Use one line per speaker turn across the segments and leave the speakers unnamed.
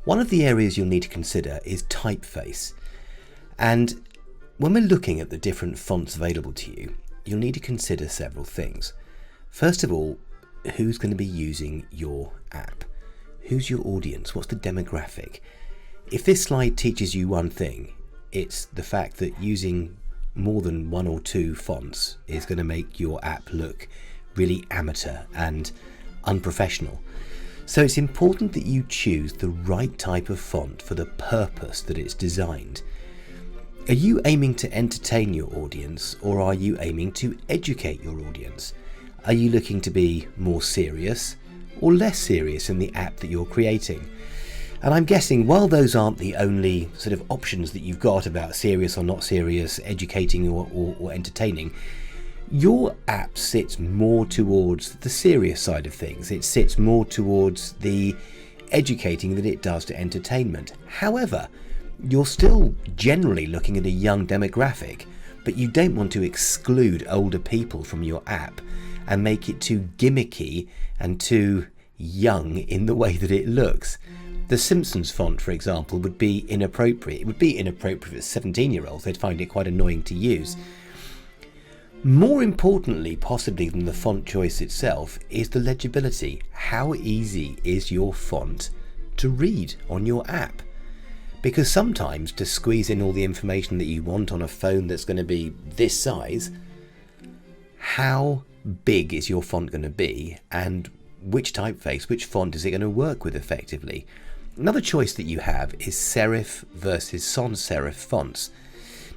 One of the areas you'll need to consider is typeface. And when we're looking at the different fonts available to you, you'll need to consider several things. First of all, who's going to be using your app? Who's your audience? What's the demographic? If this slide teaches you one thing, it's the fact that using more than one or two fonts is going to make your app look really amateur and unprofessional. So it's important that you choose the right type of font for the purpose that it's designed. Are you aiming to entertain your audience, or are you aiming to educate your audience? Are you looking to be more serious or less serious in the app that you're creating? And I'm guessing while those aren't the only sort of options that you've got about serious or not serious, educating or entertaining, your app sits more towards the serious side of things. It sits more towards the educating than it does to entertainment. However, you're still generally looking at a young demographic, but you don't want to exclude older people from your app and make it too gimmicky and too young in the way that it looks. The Simpsons font, for example, would be inappropriate. It would be inappropriate for 17-year-olds. They'd find it quite annoying to use. More importantly, possibly than the font choice itself, is the legibility. How easy is your font to read on your app? Because sometimes to squeeze in all the information that you want on a phone that's going to be this size, how big is your font going to be, and which typeface, which font is it going to work with effectively? Another choice that you have is serif versus sans serif fonts.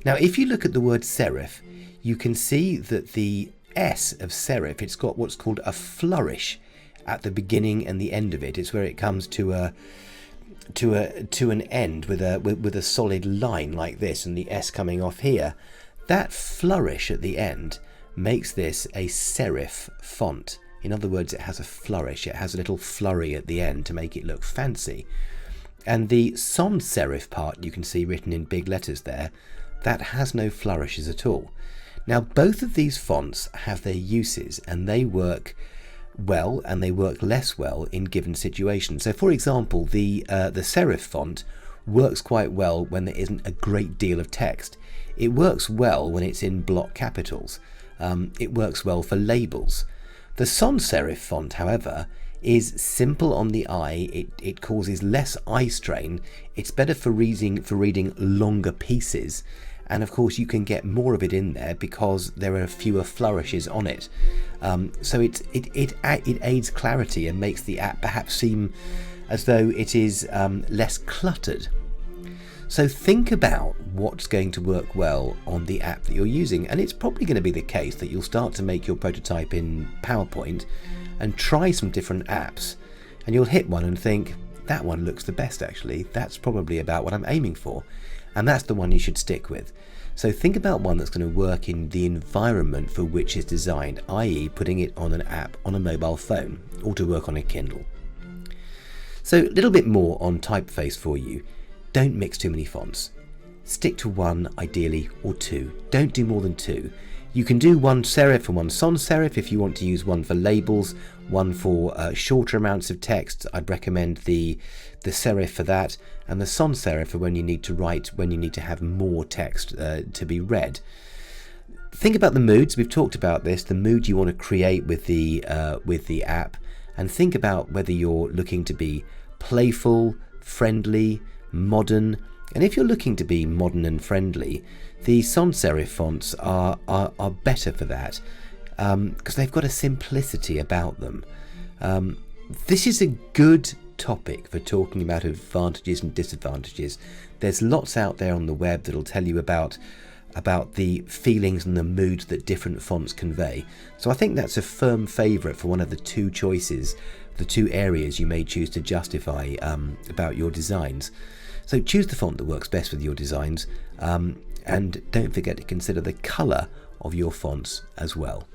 Now, if you look at the word serif, you can see that the S of serif, it's got what's called a flourish at the beginning and the end of it. It's where it comes to an end with a solid line like this, and the S coming off here. That flourish at the end makes this a serif font. In other words, it has a flourish. It has a little flurry at the end to make it look fancy. And the sans serif part you can see written in big letters there, that has no flourishes at all. Now, both of these fonts have their uses, and they work well and they work less well in given situations. So for example, the serif font works quite well when there isn't a great deal of text. It works well when it's in block capitals. It works well for labels. The sans serif font, however, is simple on the eye. It causes less eye strain. It's better for reading longer pieces. And of course you can get more of it in there because there are fewer flourishes on it. So it aids clarity and makes the app perhaps seem as though it is less cluttered. So think about what's going to work well on the app that you're using, and it's probably going to be the case that you'll start to make your prototype in PowerPoint and try some different apps, and you'll hit one and think, that one looks the best actually, that's probably about what I'm aiming for, and that's the one you should stick with. So think about one that's going to work in the environment for which it's designed, i.e. putting it on an app on a mobile phone or to work on a Kindle. So a little bit more on typeface for you. Don't mix too many fonts. Stick to one ideally, or two. Don't do more than two. You can do one serif and one sans serif if you want to use one for labels, one for shorter amounts of text. I'd recommend the serif for that, and the sans serif for when you need to write, when you need to have more text to be read. Think about the moods. We've talked about this, the mood you want to create with the app, and think about whether you're looking to be playful, friendly, modern. And if you're looking to be modern and friendly, the sans serif fonts are better for that because they've got a simplicity about them. This is a good topic for talking about advantages and disadvantages. There's lots out there on the web that'll tell you about the feelings and the moods that different fonts convey. So I think that's a firm favourite for one of the two choices, the two areas you may choose to justify about your designs. So choose the font that works best with your designs, and don't forget to consider the colour of your fonts as well.